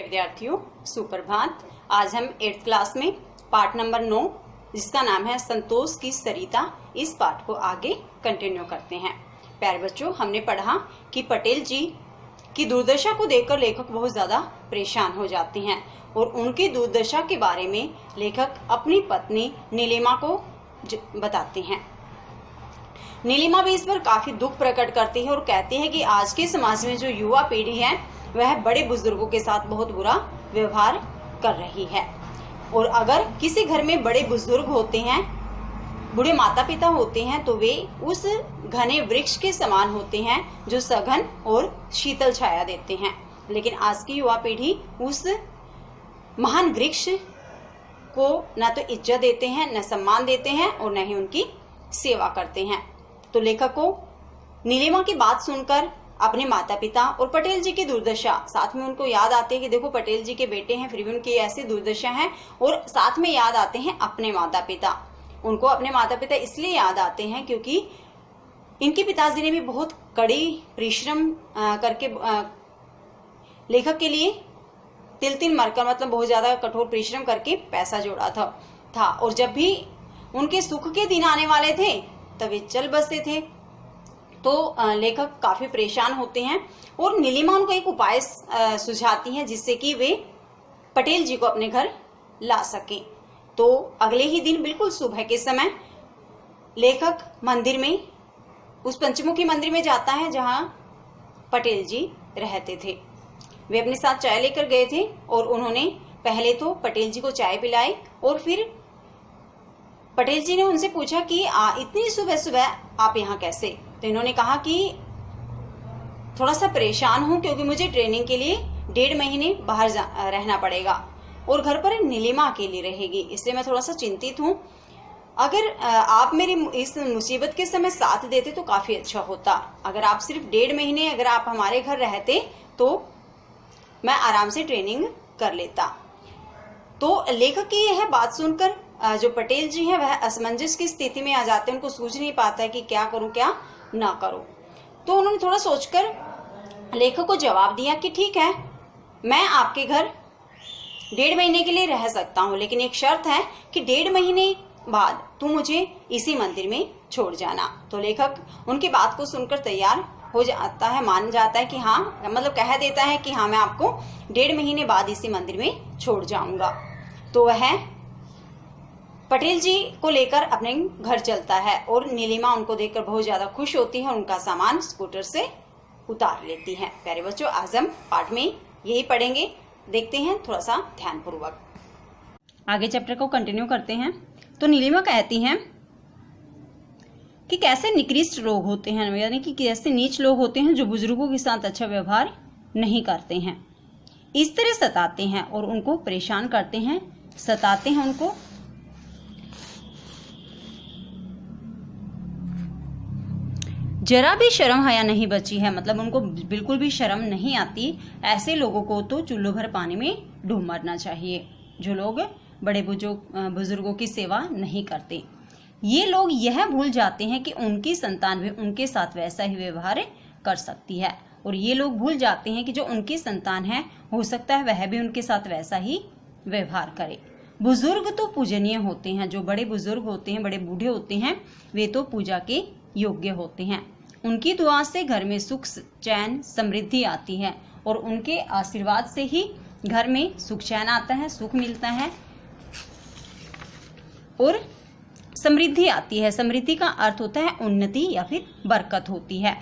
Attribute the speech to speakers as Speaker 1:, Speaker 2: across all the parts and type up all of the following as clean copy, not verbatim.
Speaker 1: विद्यार्थियों, सुप्रभात। आज हम 8th क्लास में पाठ नंबर 9 जिसका नाम है संतोष की सरिता, इस पाठ को आगे कंटिन्यू करते हैं। प्यारे बच्चों, हमने पढ़ा कि पटेल जी की दुर्दशा को देखकर लेखक बहुत ज्यादा परेशान हो जाते हैं और उनकी दुर्दशा के बारे में लेखक अपनी पत्नी नीलिमा को बताते हैं। नीलिमा भी इस पर काफी दुख प्रकट करती है और कहती है कि आज के समाज में जो युवा पीढ़ी है वह बड़े बुजुर्गों के साथ बहुत बुरा व्यवहार कर रही है और अगर किसी घर में बड़े बुजुर्ग होते हैं, बूढ़े माता पिता होते हैं, तो वे उस घने वृक्ष के समान होते हैं जो सघन और शीतल छाया देते हैं। लेकिन आज की युवा पीढ़ी उस महान वृक्ष को न तो इज्जत देते हैं, न सम्मान देते हैं और न ही उनकी सेवा करते हैं। तो लेखक को नीलिमा की बात सुनकर अपने माता पिता और पटेल जी की दुर्दशा, साथ में उनको याद आते हैं कि देखो पटेल जी के बेटे हैं फिर भी उनकी ऐसी दुर्दशा है, और साथ में याद आते हैं अपने माता पिता। उनको अपने माता पिता इसलिए याद आते हैं क्योंकि इनके पिताजी ने भी बहुत कड़ी परिश्रम करके लेखक के लिए तिल तिल मरकर, मतलब बहुत ज्यादा कठोर परिश्रम करके पैसा जोड़ा था और जब भी उनके सुख के दिन आने वाले थे तब वे चल बसते थे। तो लेखक काफी परेशान होते हैं और नीलिमा उनको एक उपाय सुझाती है जिससे कि वे पटेल जी को अपने घर ला सकें। तो अगले ही दिन बिल्कुल सुबह के समय लेखक मंदिर में, उस पंचमुखी मंदिर में जाता है जहां पटेल जी रहते थे। वे अपने साथ चाय लेकर गए थे और उन्होंने पहले तो पटेल जी को चाय पिलाई और फिर पटेल जी ने उनसे पूछा कि इतनी सुबह सुबह आप यहाँ कैसे? तो इन्होंने कहा कि थोड़ा सा परेशान हूँ क्योंकि मुझे ट्रेनिंग के लिए 1.5 महीने बाहर रहना पड़ेगा और घर पर नीलिमा अकेली रहेगी, इसलिए मैं थोड़ा सा चिंतित हूँ। अगर आप मेरी इस मुसीबत के समय साथ देते तो काफी अच्छा होता। अगर आप सिर्फ 1.5 महीने अगर आप हमारे घर रहते तो मैं आराम से ट्रेनिंग कर लेता। तो लेखक की यह बात सुनकर जो पटेल जी हैं वह असमंजस की स्थिति में आ जाते हैं। उनको सूझ नहीं पाता है कि क्या करूं क्या ना करूं। तो उन्होंने थोड़ा सोचकर लेखक को जवाब दिया कि ठीक है, मैं आपके घर 1.5 महीने के लिए रह सकता हूं, लेकिन एक शर्त है कि 1.5 महीने बाद तू मुझे इसी मंदिर में छोड़ जाना। तो लेखक उनकी बात को सुनकर तैयार हो जाता है, मान जाता है कि हाँ, मतलब कह देता है कि हाँ मैं आपको 1.5 महीने बाद इसी मंदिर में छोड़ जाऊंगा। तो वह पटेल जी को लेकर अपने घर चलता है और नीलिमा उनको देखकर बहुत ज्यादा खुश होती है और उनका सामान स्कूटर से उतार लेती है। प्यारे बच्चों, आज हम पाठ में यही पढ़ेंगे, देखते हैं थोड़ा सा ध्यानपूर्वक। आगे चैप्टर को कंटिन्यू करते हैं। तो नीलिमा कहती हैं कि कैसे निकृष्ट लोग होते हैं, यानी कि कैसे नीच लोग होते हैं जो बुजुर्गों के साथ अच्छा व्यवहार नहीं करते हैं, इस तरह सताते हैं और उनको परेशान करते हैं, सताते हैं उनको। जरा भी शर्म हया नहीं बची है, मतलब उनको बिल्कुल भी शर्म नहीं आती। ऐसे लोगों को तो चुल्लू भर पानी में डूब मरना चाहिए, जो लोग बड़े बुजुर्गों की सेवा नहीं करते। ये लोग यह भूल जाते हैं कि उनकी संतान भी उनके साथ वैसा ही व्यवहार कर सकती है और ये लोग भूल जाते हैं कि जो उनकी संतान है हो सकता है वह भी उनके साथ वैसा ही व्यवहार करे। बुजुर्ग तो पूजनीय होते हैं, जो बड़े बुजुर्ग होते हैं, बड़े बूढ़े होते हैं, वे तो पूजा के योग्य होते हैं। उनकी दुआ से घर में सुख चैन समृद्धि आती है और उनके आशीर्वाद से ही घर में सुख चैन आता है, सुख मिलता है और समृद्धि आती है। समृद्धि का अर्थ होता है उन्नति या फिर बरकत होती है।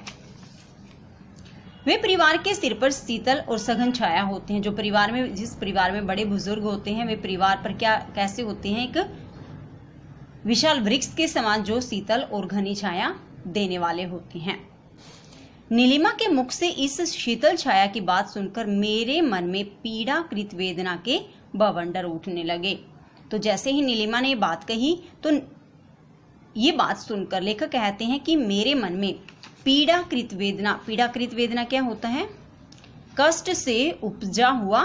Speaker 1: वे परिवार के सिर पर शीतल और सघन छाया होते हैं। जो परिवार में, जिस परिवार में बड़े बुजुर्ग होते हैं, वे परिवार पर कैसे होते हैं? एक विशाल वृक्ष के समान जो शीतल और घनी छाया देने वाले होते हैं। नीलिमा के मुख से इस शीतल छाया की बात सुनकर मेरे मन में पीड़ाकृत वेदना के बवंडर उठने लगे। तो जैसे ही नीलिमा ने ये बात कही तो ये बात सुनकर लेखक कहते हैं कि मेरे मन में पीड़ाकृत वेदना, पीड़ाकृत वेदना क्या होता है? कष्ट से उपजा हुआ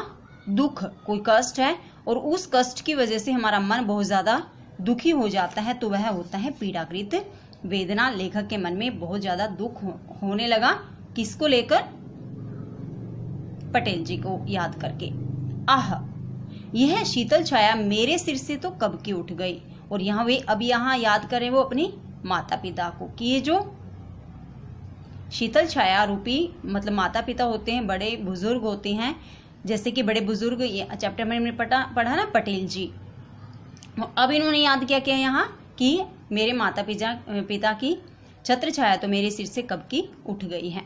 Speaker 1: दुख, कोई कष्ट है और उस कष्ट की वजह से हमारा मन बहुत ज्यादा दुखी हो जाता है, तो वह होता है पीड़ाकृत वेदना। लेखक के मन में बहुत ज्यादा दुख होने लगा, किसको लेकर? पटेल जी को याद करके। आह, यह शीतल छाया मेरे सिर से तो कब की उठ गई। और यहाँ वे अब यहाँ याद करें वो अपनी माता पिता को कि ये जो शीतल छाया रूपी मतलब माता पिता होते हैं, बड़े बुजुर्ग होते हैं, जैसे कि बड़े बुजुर्ग चैप्टर में हमने पढ़ा ना पटेल जी। अब इन्होंने याद किया क्या यहाँ कि मेरे माता पिता की छत्र छाया तो मेरे सिर से कब की उठ गई है।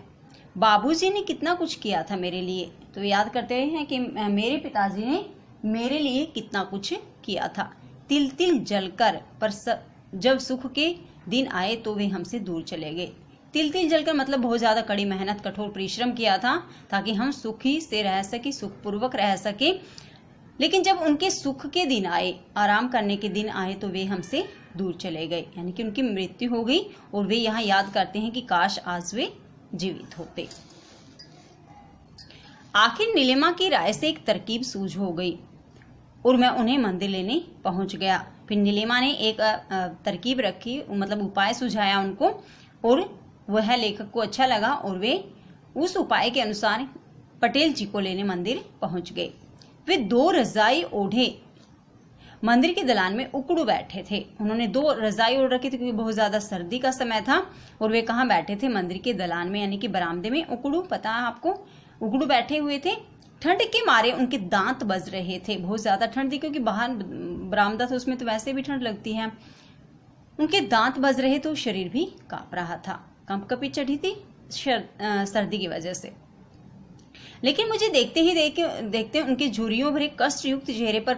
Speaker 1: बाबूजी ने कितना कुछ किया था मेरे लिए। तो याद करते हैं कि मेरे पिताजी ने मेरे लिए कितना कुछ किया था। तिल तिल जलकर पर जब सुख के दिन आए तो वे हमसे दूर चले गए। तिल तिल जलकर मतलब बहुत ज्यादा कड़ी मेहनत कठोर परिश्रम किया था ताकि हम सुखी से रह सके, सुखपूर्वक रह सके। लेकिन जब उनके सुख के दिन आए, आराम करने के दिन आए तो वे हमसे दूर चले गए, यानी कि उनकी मृत्यु हो गई। और वे यहाँ याद करते हैं कि काश आज वे जीवित होते। आखिर नीलिमा की राय से एक तरकीब सूझ हो गई और मैं उन्हें मंदिर लेने पहुंच गया। फिर नीलिमा ने एक तरकीब रखी, मतलब उपाय सुझाया उनको, और वह लेखक को अच्छा लगा और वे उस उपाय के अनुसार पटेल जी को लेने मंदिर पहुंच गए। वे 2 रजाई ओढ़े मंदिर के दलान में उकड़ू बैठे थे। उन्होंने 2 रजाई ओढ़ रखी थी क्योंकि बहुत ज्यादा सर्दी का समय था। और वे कहाँ बैठे थे? मंदिर के दलान में, यानी कि बरामदे में। उकड़ू पता है आपको, उकड़ू बैठे हुए थे। ठंड के मारे उनके दांत बज रहे थे, बहुत ज्यादा ठंड थी क्योंकि बाहर बरामदा था, उसमें तो वैसे भी ठंड लगती है। उनके दांत बज रहे तो शरीर भी कांप रहा था, कंपकपी चढ़ी थी सर्दी की वजह से। लेकिन मुझे देखते ही देखते उनके झुर्रियों भरे कष्ट युक्त चेहरे पर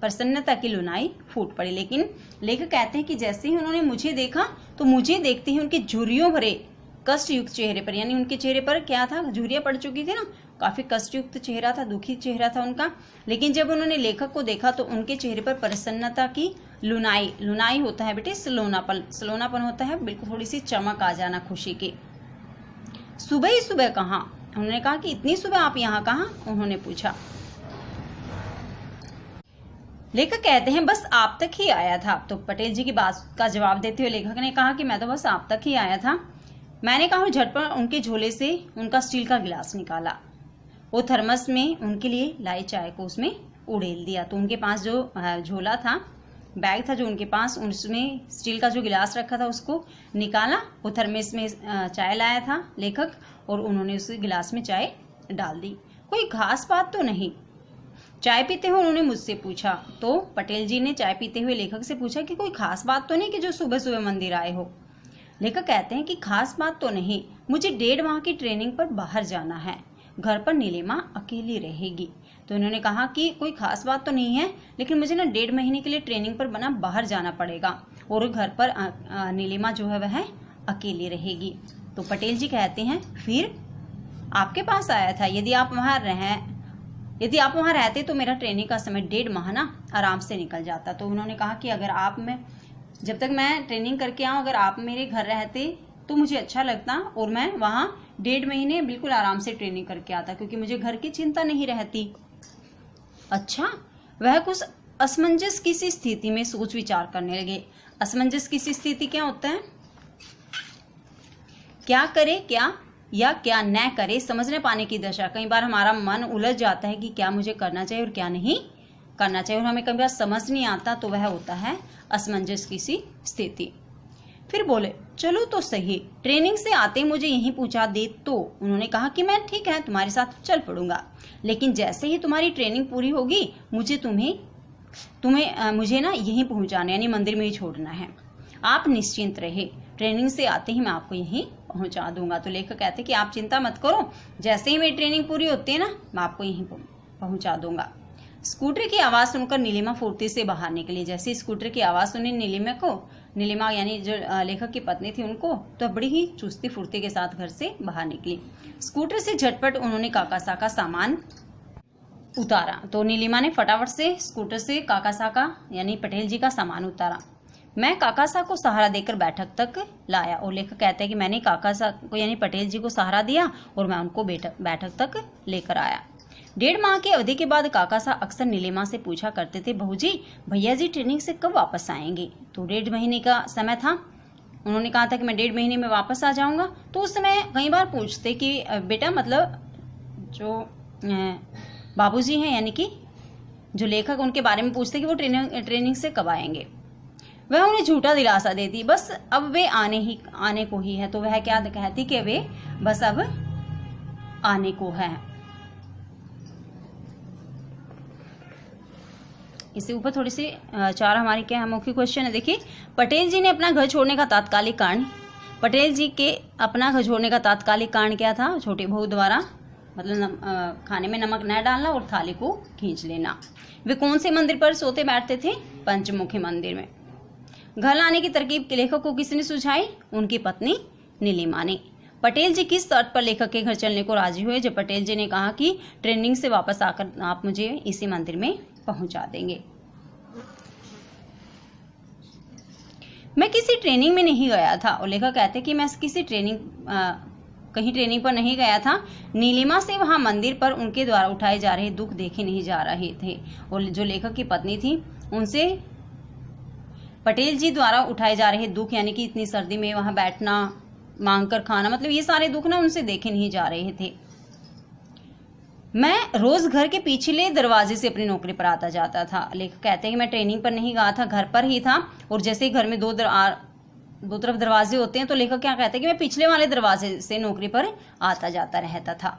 Speaker 1: प्रसन्नता की लुनाई फूट पड़ी। लेकिन लेखक कहते हैं कि जैसे ही उन्होंने मुझे देखा तो मुझे देखते ही उनके झुर्रियों भरे कष्ट युक्त चेहरे पर, यानी उनके चेहरे पर क्या था, झुर्रियां पड़ चुकी थी ना, काफी कष्ट युक्त चेहरा था, दुखी चेहरा था उनका। लेकिन जब उन्होंने लेखक को देखा तो उनके चेहरे पर प्रसन्नता की लुनाई, लुनाई होता है बेटे सलोनापन होता है, बिल्कुल थोड़ी सी चमक आ जाना खुशी की। सुबह ही सुबह कहाँ? उन्होंने कहा कि इतनी सुबह आप यहाँ कहाँ? उन्होंने पूछा। लेखक कहते हैं बस आप तक ही आया था। तो पटेल जी की बात का जवाब देते हुए लेखक ने कहा कि मैं तो बस आप तक ही आया था। मैंने कहा झटपट उनके झोले से उनका स्टील का गिलास निकाला, वो थर्मस में उनके लिए लाई चाय को उसमें उड़ेल दिया। तो उनके पास जो झोला था, बैग था जो उनके पास, उसमें स्टील का जो गिलास रखा था उसको निकाला। वो थर्मस में चाय लाया था लेखक और उन्होंने उस गिलास में चाय डाल दी। कोई खास बात तो नहीं? चाय पीते हुए उन्होंने मुझसे पूछा। तो पटेल जी ने चाय पीते हुए लेखक से पूछा कि कोई खास बात तो नहीं कि जो सुबह सुबह मंदिर आए हो? लेखक कहते हैं कि खास बात तो नहीं, मुझे 1.5 माह की ट्रेनिंग पर बाहर जाना है, घर पर नीलिमा अकेली रहेगी। तो इन्होंने कहा कि कोई खास बात तो नहीं है, लेकिन मुझे ना 1.5 महीने के लिए ट्रेनिंग पर बाहर जाना पड़ेगा और घर पर नीलिमा जो है वह अकेली रहेगी। तो पटेल जी कहते हैं फिर आपके पास आया था, यदि आप वहां रहते तो मेरा ट्रेनिंग का समय 1.5 माह ना आराम से निकल जाता। तो उन्होंने कहा कि अगर जब तक मैं ट्रेनिंग करके आऊं, अगर आप मेरे घर रहते तो मुझे अच्छा लगता और मैं वहां 1.5 महीने बिल्कुल आराम से ट्रेनिंग करके आता, क्योंकि मुझे घर की चिंता नहीं रहती। अच्छा, वह कुछ असमंजस की सी स्थिति में सोच विचार करने लगे। असमंजस की सी स्थिति क्या होता है? क्या करे क्या या क्या न करे समझ न पाने की दशा। कई बार हमारा मन उलझ जाता है कि क्या मुझे करना चाहिए और क्या नहीं करना चाहिए, और हमें कई बार समझ नहीं आता, तो वह होता है असमंजस की सी स्थिति। फिर बोले चलो तो सही, ट्रेनिंग से आते मुझे यहीं पहुंचा दे। तो उन्होंने कहा कि मैं ठीक है तुम्हारे साथ चल पड़ूंगा, लेकिन जैसे ही तुम्हारी ट्रेनिंग पूरी होगी मुझे ना यहीं पहुंचाना, यानी मंदिर में ही छोड़ना है। आप निश्चिंत रहे, ट्रेनिंग से आते ही मैं आपको यहीं पहुंचा दूंगा। तो लेखक कहते कि आप चिंता मत करो, जैसे ही मेरी ट्रेनिंग पूरी होती है ना मैं आपको यहीं पहुंचा दूंगा। स्कूटर की आवाज सुनकर नीलिमा फुर्ती से बाहर निकली। जैसे स्कूटर की आवाज सुनी नीलिमा यानी जो लेखक की पत्नी थी उनको, तो बड़ी ही चुस्ती फुर्ती के साथ घर से बाहर निकली। स्कूटर से झटपट उन्होंने काकासा का सामान उतारा। तो नीलिमा ने फटाफट से स्कूटर से काकासा का यानी पटेल जी का सामान उतारा। मैं काकासा को सहारा देकर बैठक तक लाया। और लेखक कहते हैं कि मैंने काकासा को यानी पटेल जी को सहारा दिया और मैं उनको बैठक तक लेकर आया। 1.5 माह की अवधि के बाद काकासा अक्सर नीलिमा से पूछा करते थे, बहू जी भैया जी ट्रेनिंग से कब वापस आएंगे? तो 1.5 महीने का समय था। उन्होंने कहा था कि मैं 1.5 महीने में वापस आ जाऊंगा। तो उस समय कई बार पूछते कि बेटा मतलब जो बाबूजी हैं यानी कि जो लेखक उनके बारे में पूछते कि वो ट्रेनिंग से कब आएंगे। वह उन्हें झूठा दिलासा देती, बस अब वे आने को ही है। तो वह क्या कहती कि वे बस अब आने को है। इससे ऊपर थोड़ी सी 4 हमारी क्या मुख्य क्वेश्चन है। देखिए, पटेल जी ने अपना घर छोड़ने का तात्कालिक कारण, पटेल जी के अपना घर छोड़ने का तात्कालिक कारण क्या था? छोटी बहू द्वारा मतलब खाने में नमक न डालना और थाली को खींच लेना। वे कौन से मंदिर पर सोते बैठते थे? पंचमुखी मंदिर में। घर लाने की तरकीब के लेखक को किसने सुझाई? उनकी पत्नी नीलिमा ने। पटेल जी किस शर्त पर लेखक के घर चलने को राजी हुए? जब पटेल जी ने कहा कि ट्रेनिंग से वापस आकर आप मुझे इसी मंदिर में पहुंचा देंगे। मैं किसी ट्रेनिंग में नहीं गया था, और लेखक कहते कि मैं किसी कहीं ट्रेनिंग पर नहीं गया था। नीलिमा से वहां मंदिर पर उनके द्वारा उठाए जा रहे दुख देखे नहीं जा रहे थे, और जो लेखक की पत्नी थी उनसे पटेल जी द्वारा उठाए जा रहे दुख, यानी कि इतनी सर्दी में वहां बैठना, मांगकर खाना, मतलब ये सारे दुख ना उनसे देखे नहीं जा रहे थे। मैं रोज घर के पिछले दरवाजे से अपनी नौकरी पर आता जाता था। लेखक कहते हैं कि मैं ट्रेनिंग पर नहीं गया था, घर पर ही था, और जैसे ही घर में दो तरफ दरवाजे होते हैं तो लेखक क्या कहते हैं कि मैं पिछले वाले दरवाजे से नौकरी पर आता जाता रहता था।